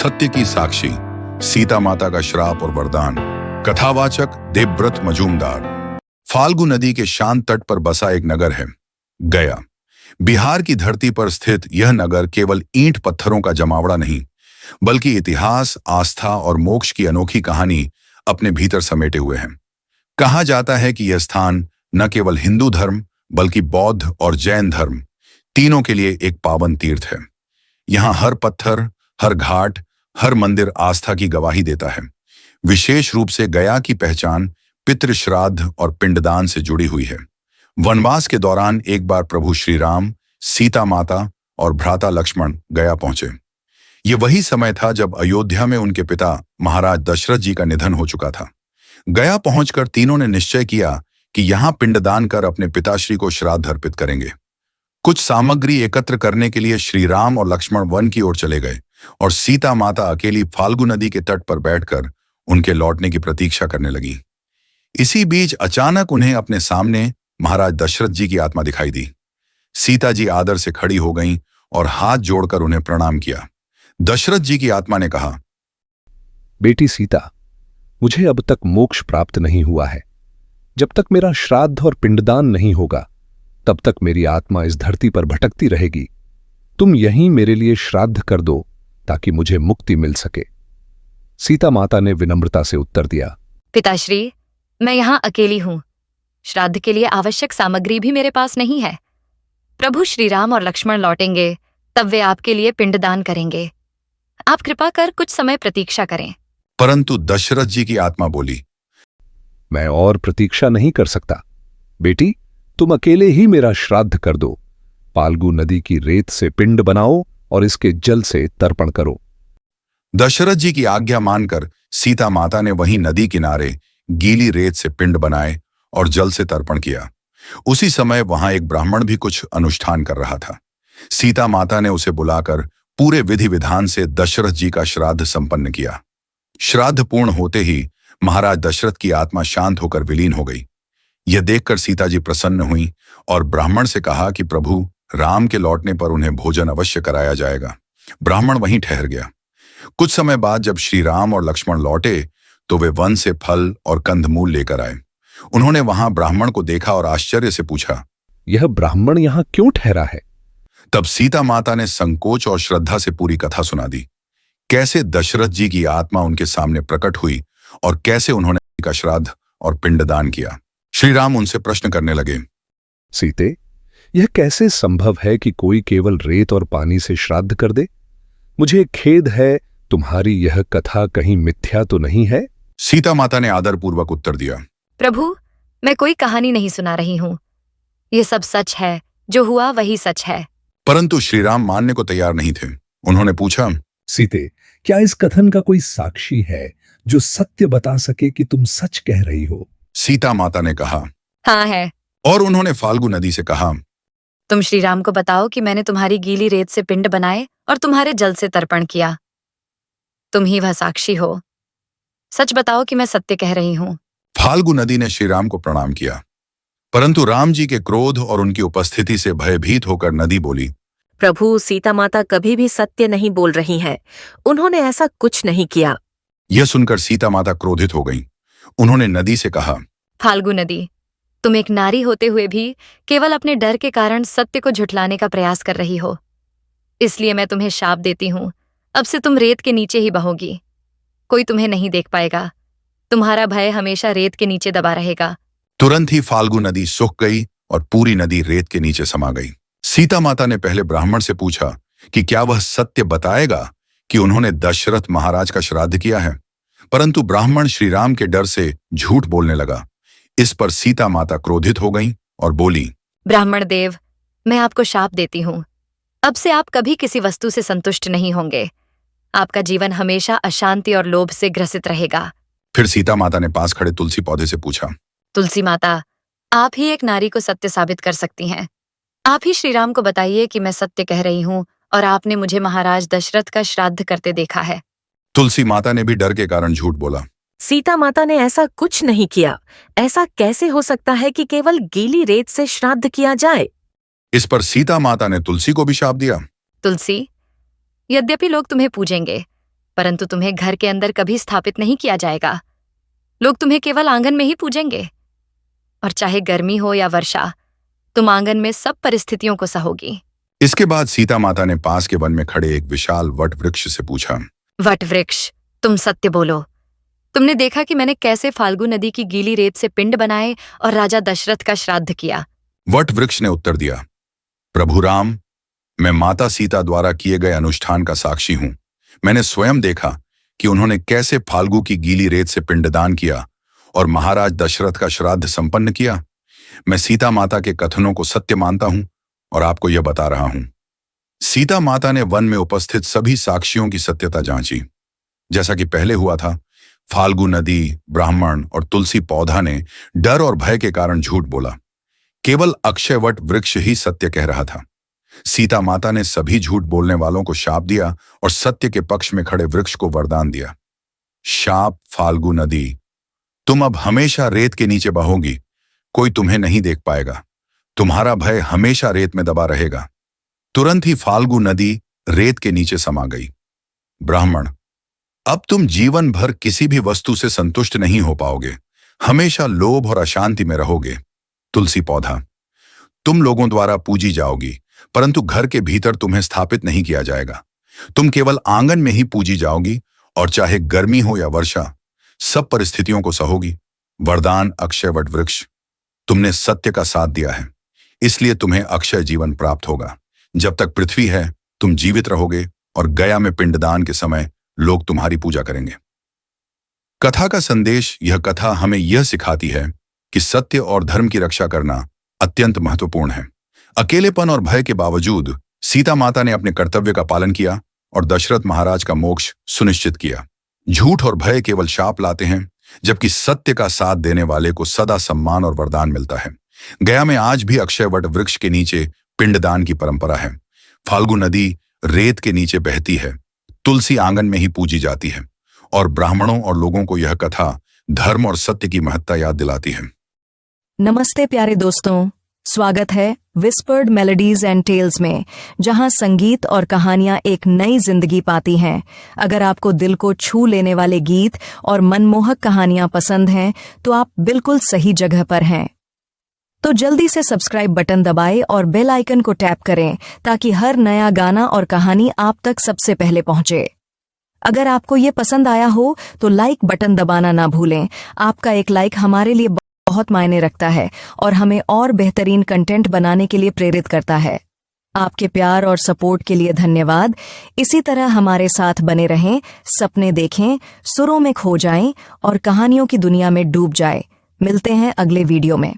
सत्य की साक्षी, सीता माता का श्राप और वरदान। कथावाचक देवव्रत मजूमदार। फाल्गु नदी के शांत तट पर बसा एक नगर है गया। बिहार की धरती पर स्थित यह नगर केवल ईंट पत्थरों का जमावड़ा नहीं, बल्कि इतिहास, आस्था और मोक्ष की अनोखी कहानी अपने भीतर समेटे हुए है। कहा जाता है कि यह स्थान न केवल हिंदू धर्म बल्कि बौद्ध और जैन धर्म तीनों के लिए एक पावन तीर्थ है। यहाँ हर पत्थर, हर घाट, हर मंदिर आस्था की गवाही देता है। विशेष रूप से गया की पहचान पितृ श्राद्ध और पिंडदान से जुड़ी हुई है। वनवास के दौरान एक बार प्रभु श्री राम, सीता माता और भ्राता लक्ष्मण गया पहुंचे। ये वही समय था जब अयोध्या में उनके पिता महाराज दशरथ जी का निधन हो चुका था। गया पहुंचकर तीनों ने निश्चय किया कि यहां पिंडदान कर अपने पिताश्री को श्राद्ध अर्पित करेंगे। कुछ सामग्री एकत्र करने के लिए श्री राम और लक्ष्मण वन की ओर चले गए और सीता माता अकेली फाल्गु नदी के तट पर बैठकर उनके लौटने की प्रतीक्षा करने लगी। इसी बीच अचानक उन्हें अपने सामने महाराज दशरथ जी की आत्मा दिखाई दी। सीता जी आदर से खड़ी हो गईं और हाथ जोड़कर उन्हें प्रणाम किया। दशरथ जी की आत्मा ने कहा, बेटी सीता, मुझे अब तक मोक्ष प्राप्त नहीं हुआ है। जब तक मेरा श्राद्ध और पिंडदान नहीं होगा तब तक मेरी आत्मा इस धरती पर भटकती रहेगी। तुम यहीं मेरे लिए श्राद्ध कर दो ताकि मुझे मुक्ति मिल सके। सीता माता ने विनम्रता से उत्तर दिया, पिताश्री, मैं यहाँ अकेली हूँ। श्राद्ध के लिए आवश्यक सामग्री भी मेरे पास नहीं है। प्रभु श्री राम और लक्ष्मण लौटेंगे तब वे आपके लिए पिंडदान करेंगे। आप कृपा कर कुछ समय प्रतीक्षा करें। परंतु दशरथ जी की आत्मा बोली, मैं और प्रतीक्षा नहीं कर सकता। बेटी, तुम अकेले ही मेरा श्राद्ध कर दो। फाल्गु नदी की रेत से पिंड बनाओ और इसके जल से तर्पण करो। दशरथ जी की आज्ञा मानकर सीता माता ने वहीं नदी किनारे गीली रेत से पिंड बनाए और जल से तर्पण किया। उसी समय वहां एक ब्राह्मण भी कुछ अनुष्ठान कर रहा था। सीता माता ने उसे बुलाकर पूरे विधि विधान से दशरथ जी का श्राद्ध संपन्न किया। श्राद्ध पूर्ण होते ही महाराज दशरथ की आत्मा शांत होकर विलीन हो गई। यह देखकर सीता जी प्रसन्न हुई और ब्राह्मण से कहा कि प्रभु राम के लौटने पर उन्हें भोजन अवश्य कराया जाएगा। ब्राह्मण वहीं ठहर गया। कुछ समय बाद जब श्री राम और लक्ष्मण लौटे तो वे वन से फल और कंदमूल लेकर आए। उन्होंने वहां ब्राह्मण को देखा और आश्चर्य से पूछा, यह ब्राह्मण यहां क्यों ठहरा है? तब सीता माता ने संकोच और श्रद्धा से पूरी कथा सुना दी। कैसे दशरथ जी की आत्मा उनके सामने प्रकट हुई और कैसे उन्होंने का श्राद्ध और पिंडदान किया। श्री राम उनसे प्रश्न करने लगे, सीते, यह कैसे संभव है कि कोई केवल रेत और पानी से श्राद्ध कर दे? मुझे खेद है, तुम्हारी यह कथा कहीं मिथ्या तो नहीं है? सीता माता ने आदरपूर्वक उत्तर दिया, प्रभु, मैं कोई कहानी नहीं सुना रही हूँ। यह सब सच है, जो हुआ वही सच है। परंतु श्री राम मानने को तैयार नहीं थे। उन्होंने पूछा, सीते, क्या इस कथन का कोई साक्षी है जो सत्य बता सके कि तुम सच कह रही हो? सीता माता ने कहा, हाँ है। और उन्होंने फाल्गु नदी से कहा, तुम श्री राम को बताओ कि मैंने तुम्हारी गीली रेत से पिंड बनाए और तुम्हारे जल से तर्पण किया। तुम ही वह साक्षी हो। सच बताओ कि मैं सत्य कह रही हूँ। फाल्गु नदी ने श्री राम को प्रणाम किया, परंतु राम जी के क्रोध और उनकी उपस्थिति से भयभीत होकर नदी बोली, प्रभु, सीता माता कभी भी सत्य नहीं बोल रही है। उन्होंने ऐसा कुछ नहीं किया। यह सुनकर सीता माता क्रोधित हो गईं। उन्होंने नदी से कहा, फाल्गु नदी, तुम एक नारी होते हुए भी केवल अपने डर के कारण सत्य को झुठलाने का प्रयास कर रही हो। इसलिए मैं तुम्हें शाप देती हूँ। अब से तुम रेत के नीचे ही बहोगी। कोई तुम्हें नहीं देख पाएगा। तुम्हारा भय हमेशा रेत के नीचे दबा रहेगा। तुरंत ही फाल्गु नदी सूख गई और पूरी नदी रेत के नीचे समा गई। सीता माता ने पहले ब्राह्मण से पूछा कि क्या वह सत्य बताएगा कि उन्होंने दशरथ महाराज का श्राद्ध किया है, परंतु ब्राह्मण श्री राम के डर से झूठ बोलने लगा। इस पर सीता माता क्रोधित हो गईं और बोली, ब्राह्मण देव, मैं आपको शाप देती हूँ। अब से आप कभी किसी वस्तु से संतुष्ट नहीं होंगे। आपका जीवन हमेशा अशांति और लोभ से ग्रसित रहेगा। फिर सीता माता ने पास खड़े तुलसी पौधे से पूछा, तुलसी माता, आप ही एक नारी को सत्य साबित कर सकती हैं। आप ही श्री राम को बताइए कि मैं सत्य कह रही हूँ और आपने मुझे महाराज दशरथ का श्राद्ध करते देखा है। तुलसी माता ने भी डर के कारण झूठ बोला, सीता माता ने ऐसा कुछ नहीं किया। ऐसा कैसे हो सकता है कि केवल गीली रेत से श्राद्ध किया जाए? इस पर सीता माता ने तुलसी को भी शाप दिया, तुलसी, यद्यपि लोग तुम्हें पूजेंगे, परंतु तुम्हें घर के अंदर कभी स्थापित नहीं किया जाएगा। लोग तुम्हें केवल आंगन में ही पूजेंगे, और चाहे गर्मी हो या वर्षा, तुम आंगन में सब परिस्थितियों को सहोगी। इसके बाद सीता माता ने पास के वन में खड़े एक विशाल वट वृक्ष से पूछा, वट वृक्ष, तुम सत्य बोलो। तुमने देखा कि मैंने कैसे फाल्गु नदी की गीली रेत से पिंड बनाए और राजा दशरथ का श्राद्ध किया? वट वृक्ष ने उत्तर दिया, प्रभु राम, मैं माता सीता द्वारा किए गए अनुष्ठान का साक्षी हूं। मैंने स्वयं देखा कि उन्होंने कैसे फाल्गु की गीली रेत से पिंडदान किया और महाराज दशरथ का श्राद्ध संपन्न किया। मैं सीता माता के कथनों को सत्य मानता हूं और आपको यह बता रहा हूं। सीता माता ने वन में उपस्थित सभी साक्षियों की सत्यता जांची। जैसा कि पहले हुआ था, फाल्गु नदी, ब्राह्मण और तुलसी पौधा ने डर और भय के कारण झूठ बोला। केवल अक्षयवट वृक्ष ही सत्य कह रहा था। सीता माता ने सभी झूठ बोलने वालों को शाप दिया और सत्य के पक्ष में खड़े वृक्ष को वरदान दिया। शाप फाल्गु नदी, तुम अब हमेशा रेत के नीचे बहोगी, कोई तुम्हें नहीं देख पाएगा। तुम्हारा भय हमेशा रेत में दबा रहेगा। तुरंत ही फाल्गु नदी रेत के नीचे समा गई। ब्राह्मण, अब तुम जीवन भर किसी भी वस्तु से संतुष्ट नहीं हो पाओगे, हमेशा लोभ और अशांति में रहोगे। तुलसी पौधा, तुम लोगों द्वारा पूजी जाओगी, परंतु घर के भीतर तुम्हें स्थापित नहीं किया जाएगा। तुम केवल आंगन में ही पूजी जाओगी और चाहे गर्मी हो या वर्षा, सब परिस्थितियों को सहोगी। वरदान अक्षय वट वृक्ष, तुमने सत्य का साथ दिया है, इसलिए तुम्हें अक्षय जीवन प्राप्त होगा। जब तक पृथ्वी है, तुम जीवित रहोगे और गया में पिंडदान के समय लोग तुम्हारी पूजा करेंगे। कथा का संदेश, यह कथा हमें यह सिखाती है कि सत्य और धर्म की रक्षा करना अत्यंत महत्वपूर्ण है। अकेलेपन और भय के बावजूद सीता माता ने अपने कर्तव्य का पालन किया और दशरथ महाराज का मोक्ष सुनिश्चित किया। झूठ और भय केवल शाप लाते हैं, जबकि सत्य का साथ देने वाले को सदा सम्मान और वरदान मिलता है। गया में आज भी अक्षय वट वृक्ष के नीचे पिंडदान की परंपरा है। फाल्गु नदी रेत के नीचे बहती है, तुलसी आंगन में ही पूजी जाती है और ब्राह्मणों और लोगों को यह कथा धर्म और सत्य की महत्ता याद दिलाती है। नमस्ते प्यारे दोस्तों, स्वागत है विस्पर्ड मेलोडीज एंड टेल्स में, जहां संगीत और कहानियां एक नई जिंदगी पाती हैं। अगर आपको दिल को छू लेने वाले गीत और मनमोहक कहानियां पसंद हैं, तो आप बिल्कुल सही जगह पर हैं। तो जल्दी से सब्सक्राइब बटन दबाएं और बेल आइकन को टैप करें ताकि हर नया गाना और कहानी आप तक सबसे पहले पहुंचे। अगर आपको ये पसंद आया हो तो लाइक बटन दबाना ना भूलें। आपका एक लाइक हमारे लिए बहुत मायने रखता है और हमें और बेहतरीन कंटेंट बनाने के लिए प्रेरित करता है। आपके प्यार और सपोर्ट के लिए धन्यवाद। इसी तरह हमारे साथ बने रहें, सपने देखें, सुरों में खो जाएं और कहानियों की दुनिया में डूब जाएं। मिलते हैं अगले वीडियो में।